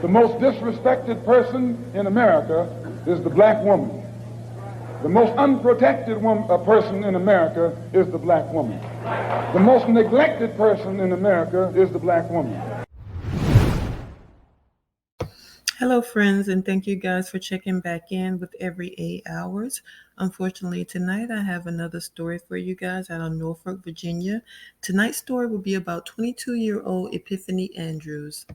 The most disrespected person in America is the black woman. The most unprotected person in America is the black woman. The most neglected person in America is the black woman. Hello, friends, and thank you guys for checking back in with every 8 hours. Unfortunately, tonight I have another story for you guys out of Norfolk, Virginia. Tonight's story will be about 22-year-old Epiphany Andrews.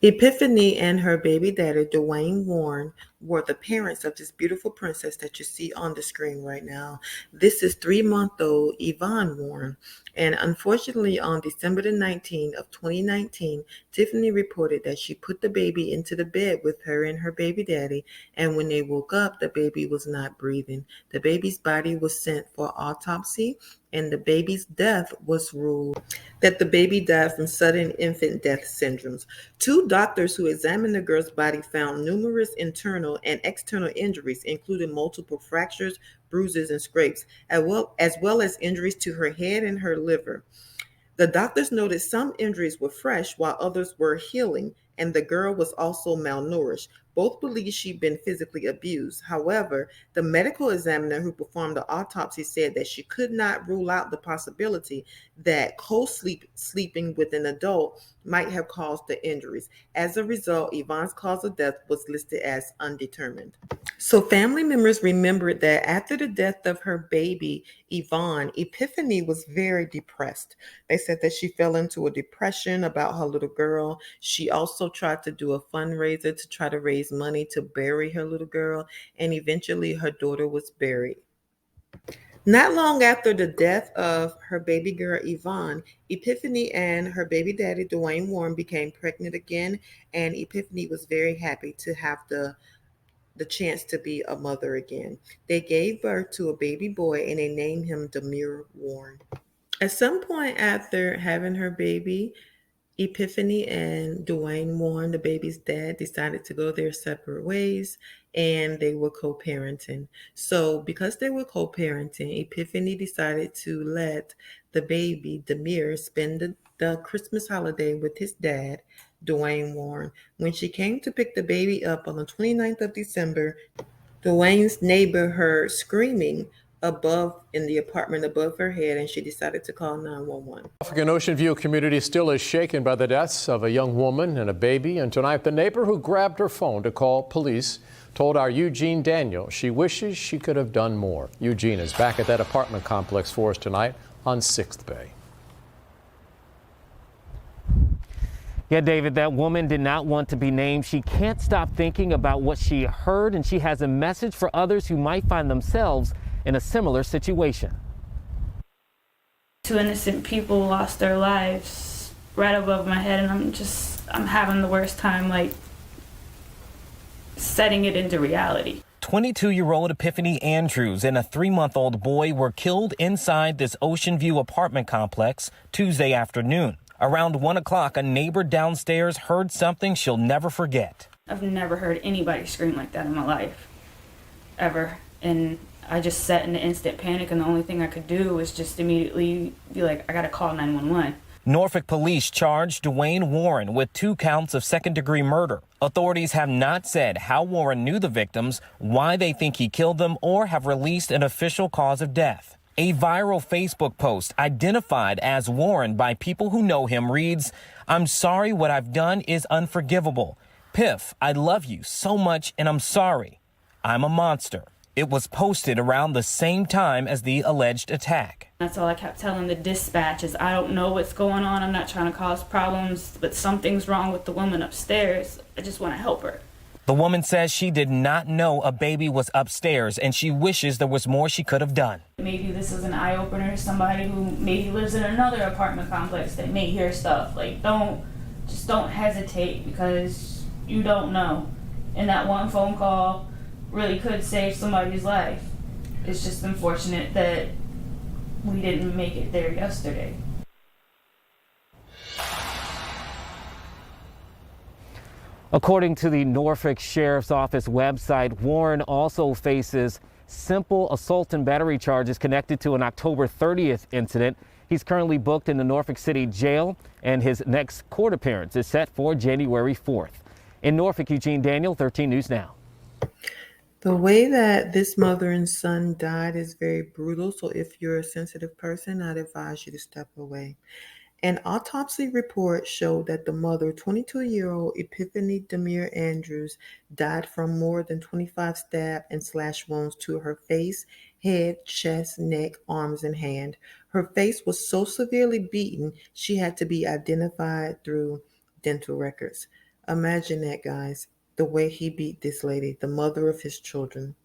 Epiphany and her baby daddy, Dwayne Warren, were the parents of this beautiful princess that you see on the screen right now. This is 3-month-old Yvonne Warren. And unfortunately, on December the 19th of 2019, Tiffany reported that she put the baby into the bed with her and her baby daddy. And when they woke up, the baby was not breathing. The baby's body was sent for autopsy, and the baby's death was ruled that the baby died from sudden infant death syndromes. 2 doctors who examined the girl's body found numerous internal and external injuries, including multiple fractures, bruises, and scrapes, as well as injuries to her head and her liver. The doctors noted some injuries were fresh while others were healing, and the girl was also malnourished. Both believed she'd been physically abused. However, the medical examiner who performed the autopsy said that she could not rule out the possibility that co-sleeping with an adult might have caused the injuries. As a result, Yvonne's cause of death was listed as undetermined. So family members remembered that after the death of her baby, Yvonne, Epiphany was very depressed. They said that she fell into a depression about her little girl. She also tried to do a fundraiser to try to raise money to bury her little girl, and eventually her daughter was buried. Not long after the death of her baby girl, Yvonne, Epiphany and her baby daddy, Dwayne Warren, became pregnant again, and Epiphany was very happy to have the chance to be a mother again. They gave birth to a baby boy, and they named him Murd3rs Warren. At some point after having her baby, Epiphany and Dwayne Warren, the baby's dad, decided to go their separate ways, and they were co-parenting. So because they were co-parenting, Epiphany decided to let the baby, Murd3rs, spend the Christmas holiday with his dad, Dwayne Warren. When she came to pick the baby up on the 29th of December, Dwayne's neighbor heard screaming in the apartment above her head, and she decided to call 911. African Ocean View community still is shaken by the deaths of a young woman and a baby, and tonight the neighbor who grabbed her phone to call police told our Eugene Daniel she wishes she could have done more. Eugene is back at that apartment complex for us tonight on 6th Bay. Yeah, David, that woman did not want to be named. She can't stop thinking about what she heard, and she has a message for others who might find themselves in a similar situation. 2 innocent people lost their lives right above my head, and I'm having the worst time, like, setting it into reality. 22-year-old Epiphany Andrews and a 3-month-old boy were killed inside this Ocean View apartment complex Tuesday afternoon. Around 1 o'clock, a neighbor downstairs heard something she'll never forget. I've never heard anybody scream like that in my life, ever. And I just sat in an instant panic, and the only thing I could do was just immediately be like, I gotta call 911. Norfolk police charged Dwayne Warren with 2 counts of second-degree murder. Authorities have not said how Warren knew the victims, why they think he killed them, or have released an official cause of death. A viral Facebook post identified as Warren by people who know him reads, "I'm sorry, what I've done is unforgivable. Piff, I love you so much and I'm sorry. I'm a monster." It was posted around the same time as the alleged attack. That's all I kept telling the dispatch is, I don't know what's going on. I'm not trying to cause problems, but something's wrong with the woman upstairs. I just want to help her. The woman says she did not know a baby was upstairs, and she wishes there was more she could have done. Maybe this is an eye-opener to somebody who maybe lives in another apartment complex that may hear stuff. Like, don't hesitate, because you don't know. And that one phone call really could save somebody's life. It's just unfortunate that we didn't make it there yesterday. According to the Norfolk Sheriff's Office website, Warren also faces simple assault and battery charges connected to an October 30th incident. He's currently booked in the Norfolk City Jail, and his next court appearance is set for January 4th. In Norfolk, Eugene Daniel, 13 News Now. The way that this mother and son died is very brutal, so if you're a sensitive person, I'd advise you to step away. An autopsy report showed that the mother, 22-year-old Epiphany Demir Andrews, died from more than 25 stab and slash wounds to her face, head, chest, neck, arms, and hand. Her face was so severely beaten, she had to be identified through dental records. Imagine that, guys, the way he beat this lady, the mother of his children.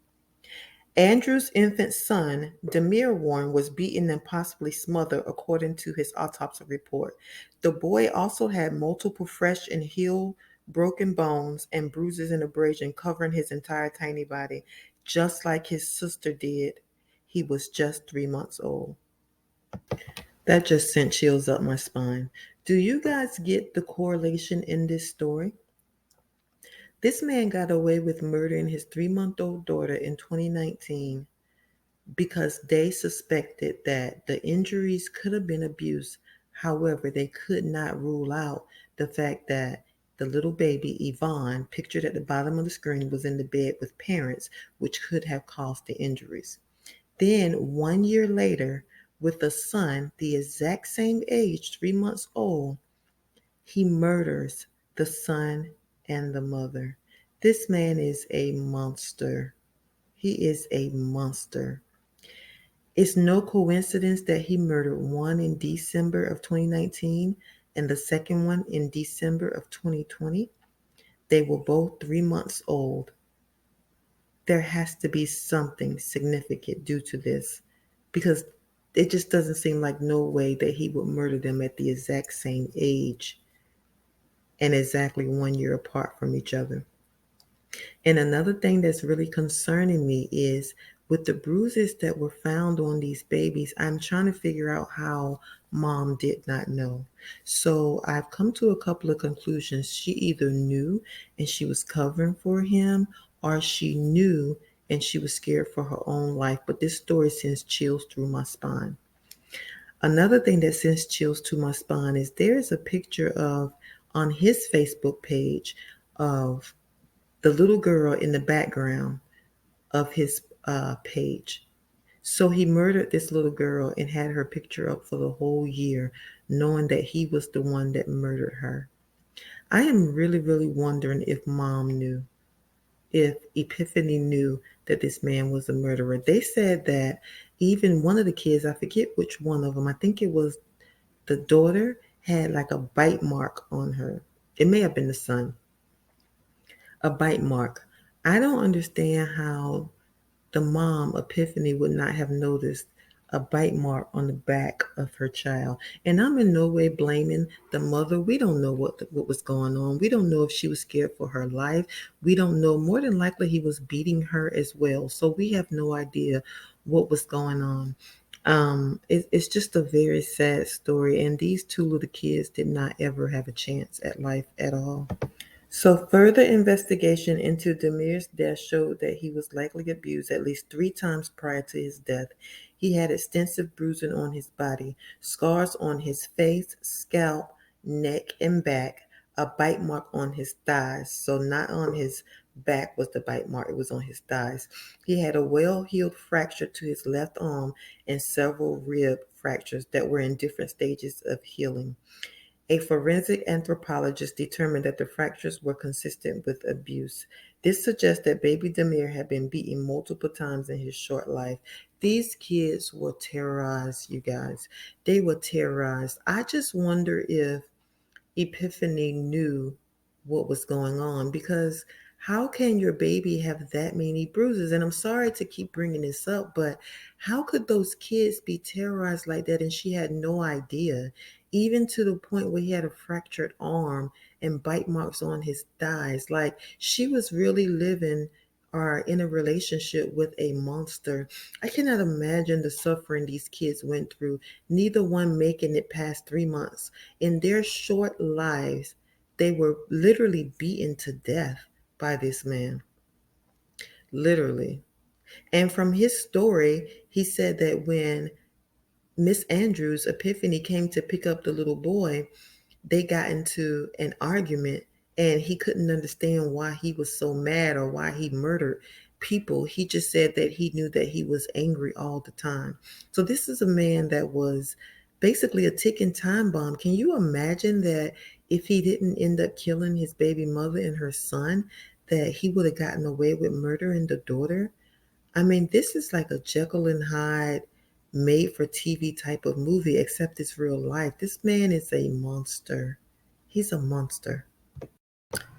Andrew's infant son, Demir Warren, was beaten and possibly smothered, according to his autopsy report. The boy also had multiple fresh and healed broken bones and bruises and abrasion covering his entire tiny body, just like his sister did. He was just 3 months old. That just sent chills up my spine. Do you guys get the correlation in this story? This man got away with murdering his 3-month-old daughter in 2019 because they suspected that the injuries could have been abuse. However, they could not rule out the fact that the little baby, Yvonne, pictured at the bottom of the screen, was in the bed with parents, which could have caused the injuries. Then 1 year later, with a son the exact same age, 3 months old, he murders the son and the mother. This man is a monster. He is a monster. It's no coincidence that he murdered one in December of 2019 and the second one in December of 2020. They were both 3 months old. There has to be something significant due to this, because it just doesn't seem like no way that he would murder them at the exact same age and exactly 1 year apart from each other. And another thing that's really concerning me is with the bruises that were found on these babies, I'm trying to figure out how mom did not know. So I've come to a couple of conclusions. She either knew and she was covering for him, or she knew and she was scared for her own life. But this story sends chills through my spine. Another thing that sends chills to my spine is there's a picture of, on his Facebook page, of the little girl in the background of his page. So he murdered this little girl and had her picture up for the whole year, knowing that he was the one that murdered her. I am really, really wondering if mom knew, if Epiphany knew that this man was a murderer. They said that even one of the kids, I forget which one of them, I think it was the daughter, had like a bite mark on her. It may have been the son. A bite mark. I don't understand how the mom, Epiphany, would not have noticed a bite mark on the back of her child. And I'm in no way blaming the mother. We don't know what was going on. We don't know if she was scared for her life. We don't know. More than likely, he was beating her as well. So we have no idea what was going on. It's just a very sad story. And these two little kids did not ever have a chance at life at all. So further investigation into Demir's death showed that he was likely abused at least 3 times prior to his death. He had extensive bruising on his body, scars on his face, scalp, neck, and back, a bite mark on his thighs. So not on his back was the bite mark, it was on his thighs. He had a well-healed fracture to his left arm and several rib fractures that were in different stages of healing. A forensic anthropologist determined that the fractures were consistent with abuse. This suggests that baby Demir had been beaten multiple times in his short life. These kids were terrorized, you guys. They were terrorized. I just wonder if Epiphany knew what was going on, because how can your baby have that many bruises? And I'm sorry to keep bringing this up, but how could those kids be terrorized like that and she had no idea, even to the point where he had a fractured arm and bite marks on his thighs? Like, she was really living or in a relationship with a monster. I cannot imagine the suffering these kids went through, neither one making it past 3 months. In their short lives, they were literally beaten to death by this man. Literally. And from his story, he said that when Miss Andrews, Epiphany, came to pick up the little boy, they got into an argument and he couldn't understand why he was so mad or why he murdered people. He just said that he knew that he was angry all the time. So this is a man that was basically a ticking time bomb. Can you imagine that if he didn't end up killing his baby mother and her son, that he would have gotten away with murdering the daughter? I mean, this is like a Jekyll and Hyde made for TV type of movie, except it's real life. This man is a monster. He's a monster.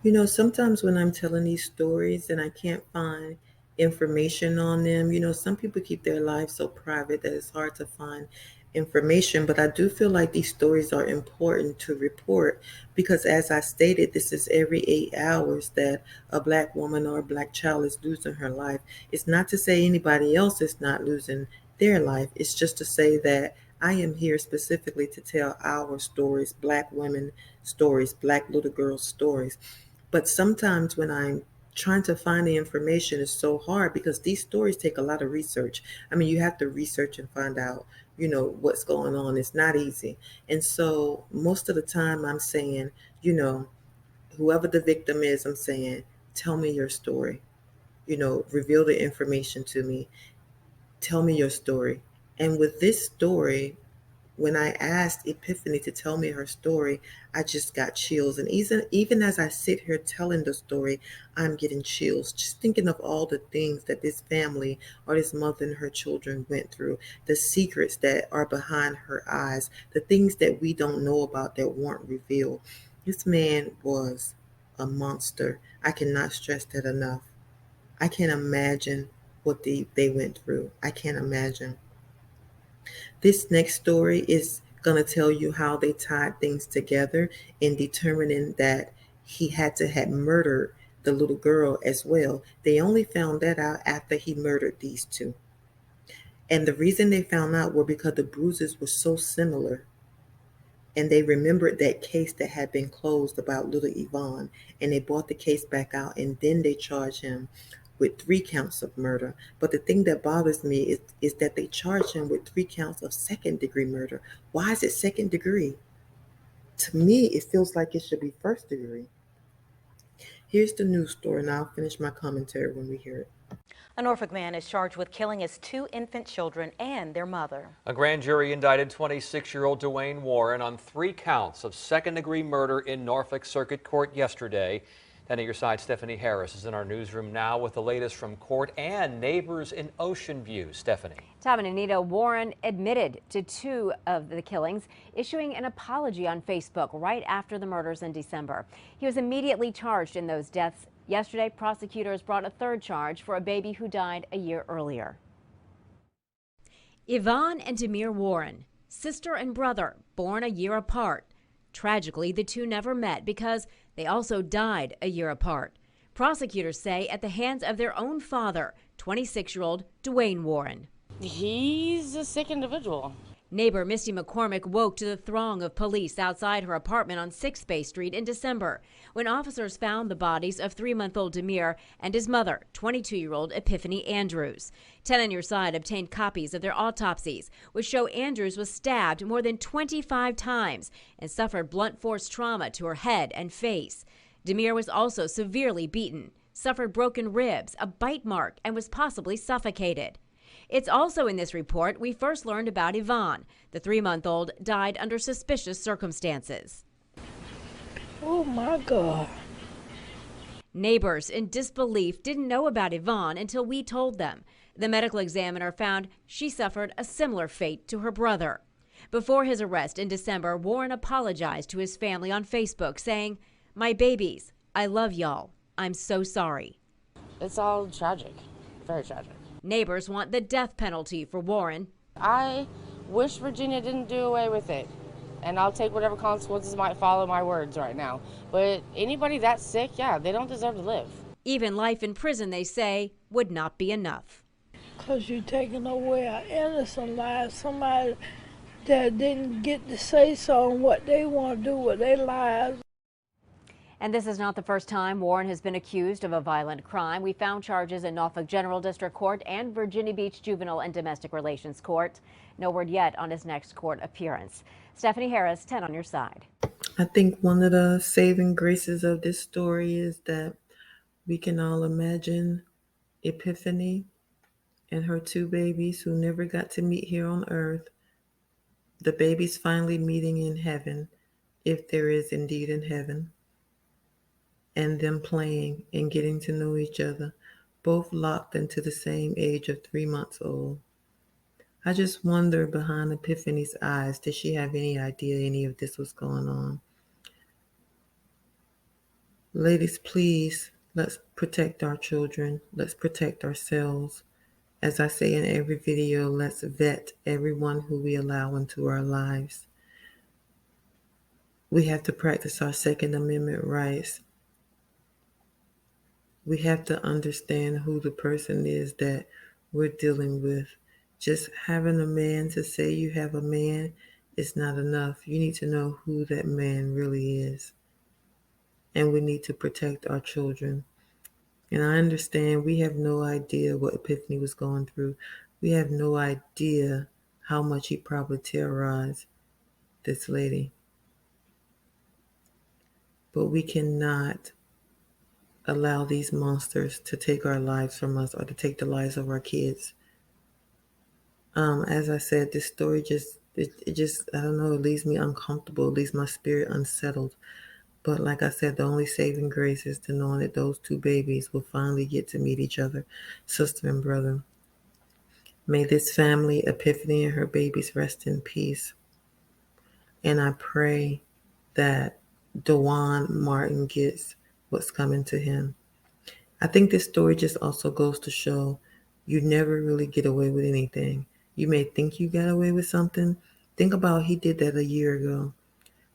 You know, sometimes when I'm telling these stories and I can't find information on them, you know, some people keep their lives so private that it's hard to find information. But I do feel like these stories are important to report because, as I stated, this is every 8 hours that a Black woman or a Black child is losing her life. It's not to say anybody else is not losing their life. It's just to say that I am here specifically to tell our stories, Black women stories, Black little girls stories. But sometimes when I'm trying to find the information, it's so hard because these stories take a lot of research. I mean, you have to research and find out, you know, what's going on. It's not easy. And so most of the time I'm saying, you know, whoever the victim is, I'm saying, tell me your story. You know, reveal the information to me. Tell me your story. And with this story, when I asked Epiphany to tell me her story, I just got chills. And even as I sit here telling the story, I'm getting chills, just thinking of all the things that this family or this mother and her children went through, the secrets that are behind her eyes, the things that we don't know about that weren't revealed. This man was a monster. I cannot stress that enough. I can't imagine what they went through. I can't imagine. This next story is going to tell you how they tied things together in determining that he had to have murdered the little girl as well. They only found that out after he murdered these two. And the reason they found out were because the bruises were so similar. And they remembered that case that had been closed about little Yvonne. And they brought the case back out, and then they charged him with 3 counts of murder. But the thing that bothers me is that they charged him with 3 counts of second-degree murder. Why is it second degree? To me, it feels like it should be first degree. Here's the news story, and I'll finish my commentary when we hear it. A Norfolk man is charged with killing his 2 infant children and their mother. A grand jury indicted 26-year-old Dwayne Warren on 3 counts of second-degree murder in Norfolk Circuit Court yesterday. And at your side, Stephanie Harris is in our newsroom now with the latest from court and neighbors in Ocean View. Stephanie. Tom and Anita, Warren admitted to 2 of the killings, issuing an apology on Facebook right after the murders in December. He was immediately charged in those deaths. Yesterday, prosecutors brought a 3rd charge for a baby who died a year earlier. Yvonne and Demir Warren, sister and brother, born a year apart. Tragically, the 2 never met because they also died a year apart. Prosecutors say at the hands of their own father, 26-year-old Dwayne Warren. He's a sick individual. Neighbor Misty McCormick woke to the throng of police outside her apartment on 6th Bay Street in December when officers found the bodies of 3-month-old Demir and his mother, 22-year-old Epiphany Andrews. 10 on Your Side obtained copies of their autopsies, which show Andrews was stabbed more than 25 times and suffered blunt force trauma to her head and face. Demir was also severely beaten, suffered broken ribs, a bite mark, and was possibly suffocated. It's also in this report we first learned about Yvonne. The 3-month-old died under suspicious circumstances. Oh my God. Neighbors in disbelief didn't know about Yvonne until we told them. The medical examiner found she suffered a similar fate to her brother. Before his arrest in December, Warren apologized to his family on Facebook, saying, "My babies, I love y'all. I'm so sorry." It's all tragic. Very tragic. Neighbors want the death penalty for Warren. I wish Virginia didn't do away with it. And I'll take whatever consequences might follow my words right now. But anybody that sick, yeah, they don't deserve to live. Even life in prison, they say, would not be enough. Because you're taking away an innocent life, somebody that didn't get to say so on what they want to do with their lives. And this is not the first time Warren has been accused of a violent crime. We found charges in Norfolk General District Court and Virginia Beach Juvenile and Domestic Relations Court. No word yet on his next court appearance. Stephanie Harris, 10 on Your Side. I think one of the saving graces of this story is that we can all imagine Epiphany and her two babies who never got to meet here on earth, the babies finally meeting in heaven, if there is indeed in heaven, and them playing and getting to know each other, both locked into the same age of 3 months old. I just wonder behind Epiphany's eyes, did she have any idea any of this was going on? Ladies, please, let's protect our children. Let's protect ourselves. As I say in every video, let's vet everyone who we allow into our lives. We have to practice our Second Amendment rights. We have to understand who the person is that we're dealing with. Just having a man to say you have a man is not enough. You need to know who that man really is. And we need to protect our children. And I understand we have no idea what Epiphany was going through. We have no idea how much he probably terrorized this lady. But we cannot allow these monsters to take our lives from us or to take the lives of our kids. As I said, this story it just, I don't know, it leaves me uncomfortable, it leaves my spirit unsettled. But like I said, the only saving grace is to knowing that those two babies will finally get to meet each other, sister and brother. May this family, Epiphany and her babies, rest in peace. And I pray that Dewan Martin gets what's coming to him. I think this story just also goes to show you never really get away with anything. You may think you got away with something. Think about he did that a year ago,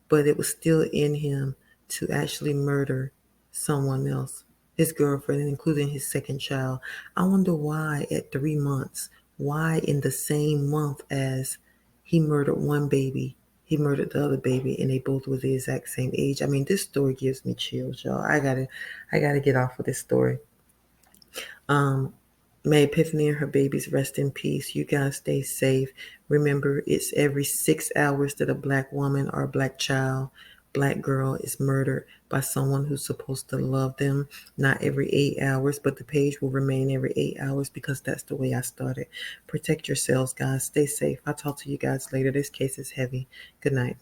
but it was still in him to actually murder someone else, his girlfriend, including his second child. I wonder why at 3 months, why in the same month as he murdered one baby, he murdered the other baby, and they both were the exact same age. I mean, this story gives me chills, y'all. I gotta get off of this story. May Epiphany and her babies rest in peace. You guys stay safe. Remember, it's every 6 hours that a black woman or a black child, black girl is murdered by someone who's supposed to love them. Not every 8 hours, but the page will remain every 8 hours because that's the way I started. Protect yourselves, guys. Stay safe. I'll talk to you guys later. This case is heavy. Good night.